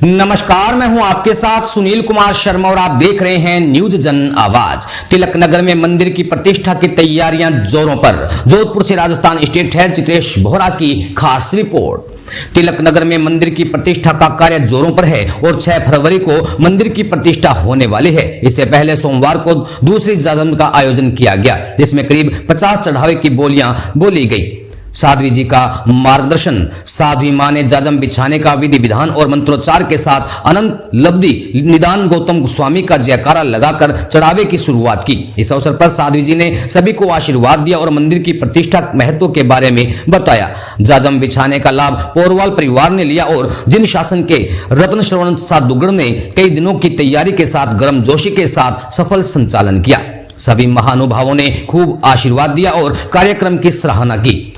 नमस्कार, मैं हूं आपके साथ सुनील कुमार शर्मा और आप देख रहे हैं न्यूज जन आवाज। तिलक नगर में मंदिर की प्रतिष्ठा की तैयारियां जोरों पर। जोधपुर से राजस्थान स्टेट हेड चित्रेश बोहरा की खास रिपोर्ट। तिलक नगर में मंदिर की प्रतिष्ठा का कार्य जोरों पर है और 6 फरवरी को मंदिर की प्रतिष्ठा होने वाली है। इससे पहले सोमवार को दूसरी जाजम का आयोजन किया गया, जिसमें करीब 50 चढ़ावे की बोलियां बोली गई। साध्वी जी का मार्गदर्शन, साध्वी मां ने जाजम बिछाने का विधि विधान और मंत्रोच्चार के साथ अनंत लब्धि निदान गौतम गोस्वामी का जयकारा लगाकर चढ़ावे की शुरुआत की। इस अवसर पर साध्वी जी ने सभी को आशीर्वाद दिया और मंदिर की प्रतिष्ठा महत्व के बारे में बताया। जाजम बिछाने का लाभ पोरवाल परिवार ने लिया और जिन शासन के रत्न श्रवण साधुगण ने कई दिनों की तैयारी के साथ गर्मजोशी के साथ सफल संचालन किया। सभी महानुभावों ने खूब आशीर्वाद दिया और कार्यक्रम की सराहना की।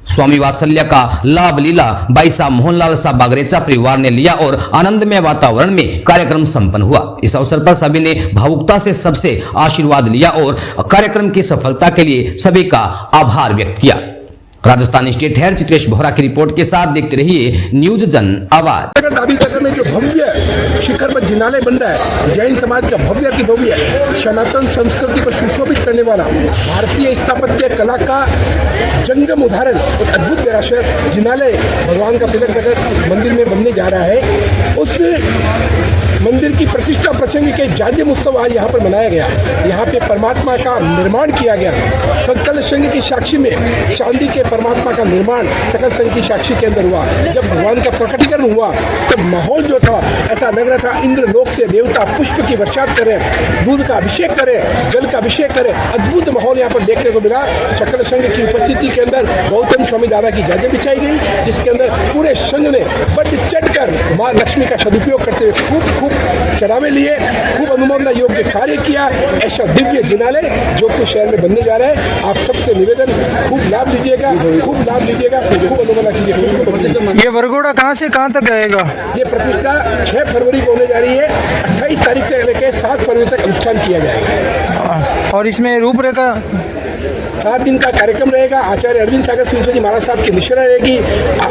स्वामी वात्सल्य का लाभ लीला बाईसा मोहनलाल सा बागरेचा परिवार ने लिया और आनंदमय वातावरण में कार्यक्रम संपन्न हुआ। इस अवसर पर सभी ने भावुकता से सबसे आशीर्वाद लिया और कार्यक्रम की सफलता के लिए सभी का आभार व्यक्त किया। राजस्थान स्टेट हेड चित्रेश बोहरा की रिपोर्ट के साथ देखते रहिए न्यूज जन आवाज। दाबी नगर में जो भव्य शिखर पर जिनालय बन रहा है, जैन समाज का भव्य अति भव्य सनातन संस्कृति को सुशोभित करने वाला भारतीय स्थापत्य कला का जंगम उदाहरण एक अद्भुत देरासर जिनालय भगवान का तिलक नगर मंदिर में बनने जा रहा है। उस मंदिर की प्रतिष्ठा प्रसंग के जाजम उत्सव आज यहाँ पर मनाया गया। यहाँ पे परमात्मा का निर्माण किया गया। सकल संघ की साक्षी में चांदी के परमात्मा का निर्माण सकल संघ की साक्षी के अंदर हुआ। जब भगवान का प्रकटीकरण हुआ तब माहौल जो था ऐसा लग रहा था इंद्र लोक से देवता पुष्प की वर्षात करें, दूध का अभिषेक करें, जल का अभिषेक करें। अद्भुत माहौल यहाँ पर देखने को मिला। सकल संघ की उपस्थिति के अंदर गौतम स्वामी दादा की जाजम बिछाई गई, जिसके अंदर पूरे संघ ने बढ़ चढ़कर माँ लक्ष्मी का सदुपयोग करते हुए खूब चढ़ावे लिए, खूब अनुमोदना योग्य कार्य किया। ऐसा दिव्य जिनालय जोधपुर शहर में बनने जा रहा है। आप सबसे निवेदन, खूब लाभ लीजिएगा, खूब लाभ लीजिएगा, खूब अनुमोदना कीजिए। ये वरघोड़ा कहाँ से कहाँ तक रहेगा? ये प्रतिष्ठा 6 फरवरी को होने जा रही है। 28 तारीख से लेकर 7 फरवरी तक अनुष्ठान किया जाएगा। और इसमें रूपरेखा 7 दिन का कार्यक्रम रहेगा। आचार्य अरविंद सागर सुरेश्वर जी महाराज साहब की निश्चय रहेगी।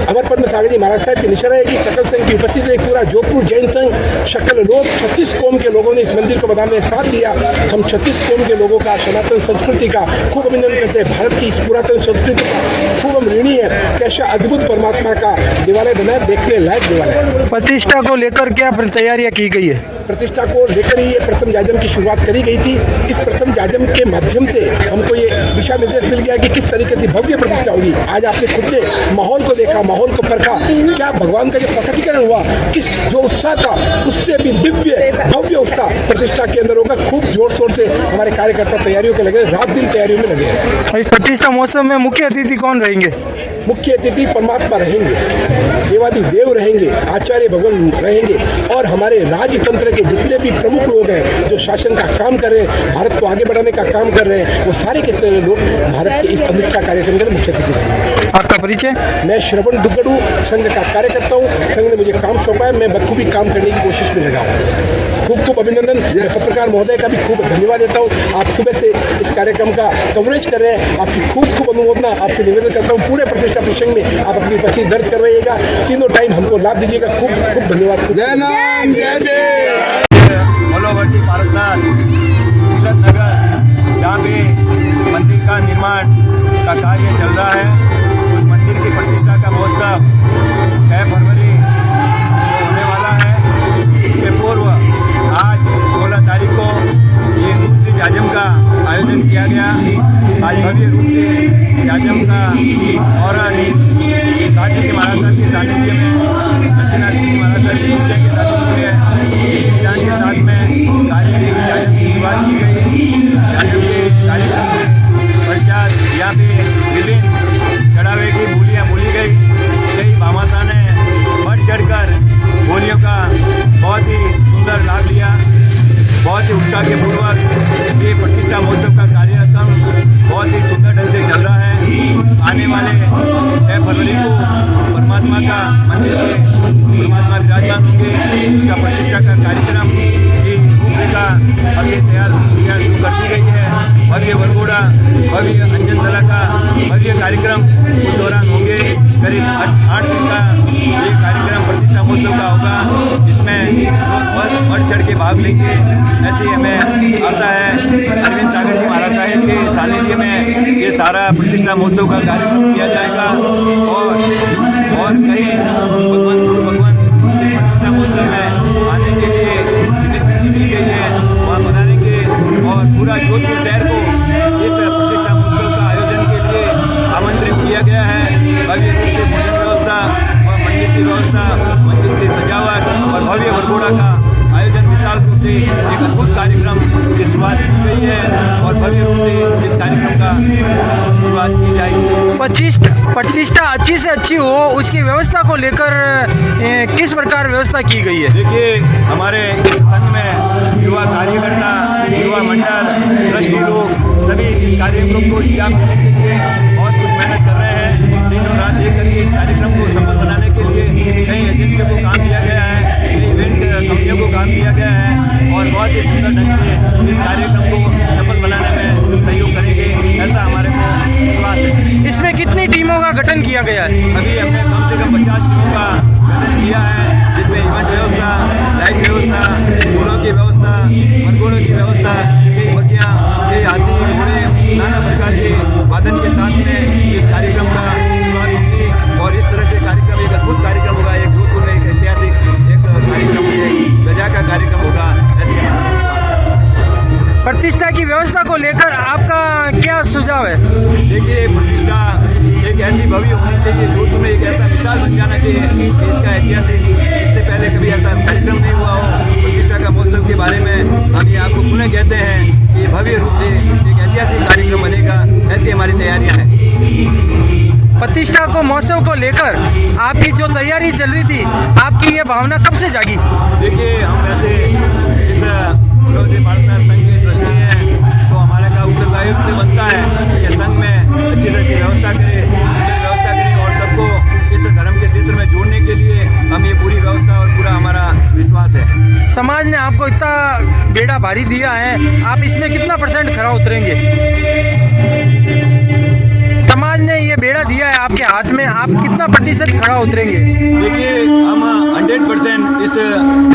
अमर पद्म सागर जी महाराज साहब की निश्चय रहेगी। सकल संघ की उपस्थिति रहेगी। पूरा जोधपुर जैन संघ, सकल लोग 36 कौम के लोगों ने इस मंदिर को बनाने में साथ दिया। हम 36 कौम के लोगों का सनातन संस्कृति का खूब अभिनंदन करते हैं। भारत की इस पुरातन संस्कृति का खूब हम ऋणी है। कैसा अद्भुत परमात्मा का देवालय बना, देखने लायक देवालय। प्रतिष्ठा को लेकर क्या तैयारियां की गई है? प्रतिष्ठा को लेकर ही ये प्रथम जाजम की शुरुआत करी गई थी। इस प्रथम जाजम के माध्यम से हमको ये दिशा निर्देश मिल गया कि किस तरीके से भव्य प्रतिष्ठा होगी। आज आपने खुद ने माहौल को देखा, माहौल को परखा। क्या भगवान का जो प्रकटीकरण हुआ, किस जो उत्साह था, उससे भी दिव्य भव्य उत्साह प्रतिष्ठा के अंदर होगा। खूब जोर शोर से हमारे कार्यकर्ता तैयारियों के लगे, रात दिन तैयारियों में लगे हैं। इस प्रतिष्ठा महोत्सव में मुख्य अतिथि कौन रहेंगे? मुख्य अतिथि परमात्मा रहेंगे, देवादि देव रहेंगे, आचार्य भगवान रहेंगे और हमारे राजतंत्र के जितने भी प्रमुख लोग हैं जो शासन का काम कर रहे हैं, भारत को आगे बढ़ाने का काम कर रहे हैं, वो सारे के सारे लोग भारत के इस अनुष्ठा कार्यक्रम के मुख्य अतिथि रहेंगे। आपका परिचय? मैं श्रवण दुग्गड़ू संघ का कार्यकर्ता हूँ। संघ ने मुझे काम सौंपा है, मैं बखूबी काम करने की कोशिश में लगा हूँ। खूब खूब अभिनंदन। मैं पत्रकार महोदय का भी खूब धन्यवाद देता हूँ। आप सुबह से इस कार्यक्रम का कवरेज कर रहे हैं, आपकी खूब खूब अनुमोदना आपसे निवेदन करता हूँ। पूरे प्रतिष्ठा प्रसंग में आप अपनी उपस्थिति दर्ज करवाइएगा। तीनों टाइम हमको लाभ दीजिएगा। खूब खूब धन्यवाद। जय नाम जय जय। मोलोवर्ती पारसनाथ तिलक नगर, जहाँ पे मंदिर का निर्माण का कार्य चल रहा है, उस मंदिर की प्रतिष्ठा का महोत्सव 6 फरवरी को होने वाला है। इसके पूर्व आज 16 तारीख को ये दूसरी जाजम का आयोजन किया गया। आज भव्य रूप से जाजम का और साध्वी जी महाराज साहब के सानिध्य में, दक्षिणाथी जी महाराज साहब के शिष्य के सानिध्य में विधि विधान के साथ में कार्य की जाजम की शुरुआत की गई। जाजम के कार्यक्रम के पश्चात यहाँ पे विभिन्न चढ़ावे की बोलियाँ बोली गई। कई भामाशाह ने बढ़ चढ़कर बोलियों का बहुत ही सुंदर लाभ लिया। बहुत ही उत्साह के पूर्वक ये प्रतिष्ठा महोत्सव का कार्यक्रम बहुत ही सुंदर ढंग से चल रहा है। आने वाले 6 फरवरी को परमात्मा का मंदिर में परमात्मा विराजमान होंगे। इसका प्रतिष्ठा का कार्यक्रम की रूपरेखा अब से तैयार शुरू कर दी गई है। भव्य वरघोड़ा, भव्य अंजन सला का भव्य कार्यक्रम उस दौरान होंगे। करीब 8 दिन का ये कार्यक्रम प्रतिष्ठा महोत्सव का होगा। इसमें लोग बढ़ चढ़ के भाग लेंगे, ऐसी हमें आशा है। अरविंद सागर जी महाराज साहेब के सानिध्य में ये सारा प्रतिष्ठा महोत्सव का कार्यक्रम किया जाएगा और कई भगवान गुरु भगवान इस प्रतिष्ठा महोत्सव में आने के लिए निकली गई है, वहाँ पधारेंगे और पूरा जोधपुर शहर को इस प्रतिष्ठा महोत्सव का आयोजन के लिए आमंत्रित किया गया है। भव्य रूप से भोजन व्यवस्था और मंदिर की व्यवस्था, मंदिर की सजावट और भव्य वरघोड़ा का आयोजन विशाल रूप से एक अद्भुत कार्यक्रम की शुरुआत की गई है और भव्य रूप से इस कार्यक्रम का शुरुआत की जाएगी। प्रतिष्ठा अच्छी से अच्छी हो, उसकी व्यवस्था को लेकर किस प्रकार व्यवस्था की गई है? देखिए, हमारे इस संघ में युवा कार्यकर्ता, युवा मंडल, ट्रस्टी लोग सभी इस कार्यक्रम को अंजाम देने के लिए बहुत कुछ मेहनत कर रहे हैं। दिन और रात एक करके इस कार्यक्रम को सफल बनाने के लिए कई एजेंसियों को काम दिया गया है, कई इवेंट कंपनियों को काम दिया गया है और बहुत ही सुंदर ढंग से इस कार्यक्रम को सफल बनाने में सहयोग करेंगे, ऐसा हमारे को विश्वास है। इसमें कितनी टीमों का गठन किया गया है? अभी हमने कम से कम 50 टीमों का गठन किया है, जिसमें इवेंट व्यवस्था, लाइट व्यवस्था, फूलों की व्यवस्था, वरघोड़ों की व्यवस्था, कई बगियाँ, कई हाथी, घोड़े, नाना प्रकार के वादन के साथ में इस कार्यक्रम का शुरुआत होगी और इस तरह से कार्यक्रम एक अद्भुत कार्यक्रम होगा। एक जोधपुर में एक ऐतिहासिक एक कार्यक्रम, एक गजा का कार्यक्रम होगा, ऐसे हमारा विश्वास है। प्रतिष्ठा की व्यवस्था को लेकर आपका क्या सुझाव है? देखिए, प्रतिष्ठा एक ऐसी भव्य होनी चाहिए, जोधपुर में एक ऐसा विशाल बन जाना चाहिए कि इसका ऐतिहासिक, इससे पहले कभी ऐसा कार्यक्रम नहीं हुआ हो। प्रतिष्ठा का महोत्सव के बारे में हम ये आपको पुनः कहते हैं कि भव्य रूप से एक ऐतिहासिक कार्यक्रम बनेगा, ऐसी हमारी तैयारियां हैं। प्रतिष्ठा को महोत्सव को लेकर आपकी जो तैयारी चल रही थी, आपकी ये भावना कब से जागी? देखिए, हम वैसे इस फुलवती पार्षद संघ के ट्रस्टी हैं, तो हमारा का उत्तरदायित्व बनता है कि संघ में अच्छी से अच्छी व्यवस्था करें, सुंदर व्यवस्था करें और सबको इस धर्म के क्षेत्र में जोड़ने के लिए हम ये पूरी व्यवस्था और पूरा हमारा विश्वास है। समाज ने आपको इतना बेड़ा भारी दिया है, आप इसमें कितना % खरा उतरेंगे? समाज ने ये बेड़ा दिया है आपके हाथ में, आप कितना % खड़ा उतरेंगे? देखिए, हम 100% इस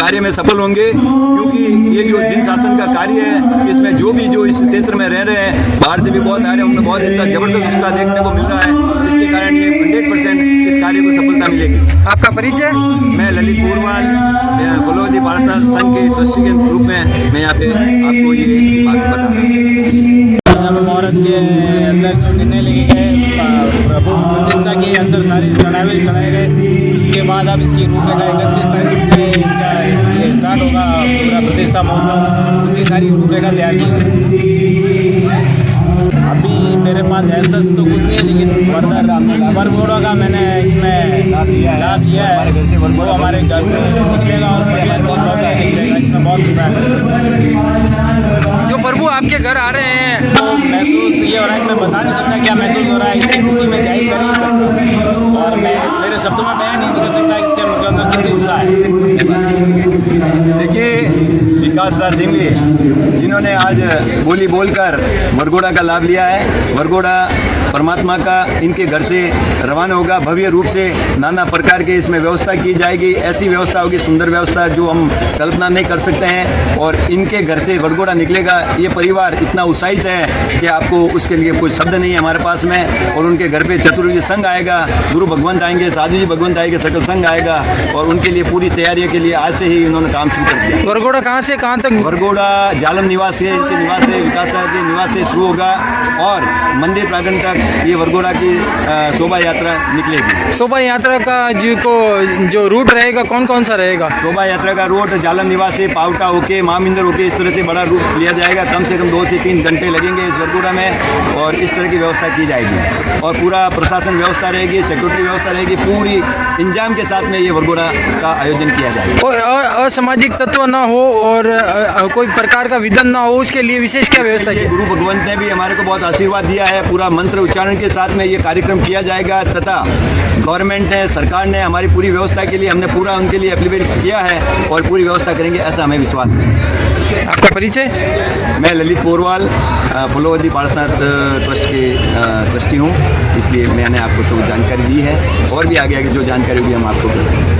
कार्य में सफल होंगे, क्योंकि ये जो जिन शासन का कार्य है, इसमें जो इस क्षेत्र में रह रहे हैं, बाहर से भी बहुत आ रहे हैं, उनमें बहुत इतना जबरदस्त उत्साह देखने को मिल रहा है, इसके कारण ये 100% इस कार्य को सफलता मिलेगी। आपका परिचय? मैं ललित पोरवाल, फुलवती पार्षद संघ के ट्रस्टी के रूप में मैं यहाँ पे आपको ये बात बता रहा हूँ। मुहूर्त के अंदर जो निर्णय लिए गए, प्रभु प्रतिष्ठा के अंदर सारे चढ़ावे चढ़ाए गए। इसके बाद अब इसकी रूपरेखा 31 तारीख से इसका ये स्टार्ट होगा पूरा प्रतिष्ठा महोत्सव, उसकी सारी रूपरेखा तैयार की गई। अभी मेरे पास ऐसा तो कुछ नहीं है, लेकिन वरघोड़ा का मैंने इसमें लाभ लिया है। वो हमारे घर से निकलेगा और निकलेगा, इसमें बहुत उत्साह है। जो प्रभु आपके घर आ रहे हैं, तो महसूस ये हो रहा है, मैं बता नहीं सकता क्या महसूस हो रहा है, इसकी खुशी में जाहिर कर नहीं सकता और मैं मेरे शब्दों में बयान नहीं कर सकता इसके अंदर कितनी उत्साह है। देखिए, विकास सार सिंगली जिन्होंने आज बोली बोलकर वरघोड़ा का लाभ लिया है, वरघोड़ा परमात्मा का इनके घर से रवाना होगा। भव्य रूप से नाना प्रकार के इसमें व्यवस्था की जाएगी, ऐसी व्यवस्था होगी, सुंदर व्यवस्था जो हम कल्पना नहीं कर सकते हैं और इनके घर से वरघोड़ा निकलेगा। ये परिवार इतना उत्साहित है कि आपको उसके लिए कोई शब्द नहीं है हमारे पास में। और उनके घर पे चतुर्युगी संघ आएगा, गुरु भगवंत आएंगे, साधु जी भगवंत आएंगे, सकल संघ आएगा और उनके लिए पूरी तैयारी के लिए आज से ही इन्होंने काम शुरू कर दिया। वरघोड़ा कहाँ से कहाँ तक? वरघोड़ा जालम निवास से, इनके निवास से, विकास साहब के निवास से शुरू होगा और मंदिर प्रांगण तक ये वरघोड़ा की शोभा यात्रा निकलेगी। शोभा यात्रा का जो रूट रहेगा कौन कौन सा रहेगा? शोभा यात्रा का रूट जालम निवास से पावटा होके महामिंदर होके इस तरह से बड़ा रूट लिया जाएगा। कम से कम 2 से 3 घंटे लगेंगे इस वरघोड़ा में और इस तरह की व्यवस्था की जाएगी और पूरा प्रशासन व्यवस्था रहेगी, सिक्योरिटी व्यवस्था रहेगी, पूरी इंजाम के साथ में ये वरघोड़ा का आयोजन किया जाएगा। और असामाजिक तत्व ना हो और कोई प्रकार का विधन ना हो, उसके लिए विशेष क्या व्यवस्था की? गुरु भगवंत ने भी हमारे को बहुत आशीर्वाद दिया है। पूरा मंत्र उच्चारण के साथ में ये कार्यक्रम किया जाएगा तथा गवर्नमेंट ने, सरकार ने हमारी पूरी व्यवस्था के लिए, हमने पूरा उनके लिए एप्लीकेट किया है और पूरी व्यवस्था करेंगे, ऐसा हमें विश्वास है। आपका परिचय? मैं ललित पोरवाल, फुलवती पार्षद ट्रस्ट के ट्रस्टी हूँ, इसलिए मैंने आपको सब जानकारी दी है और भी आगे आगे जो जानकारी होगी हम आपको बताएंगे।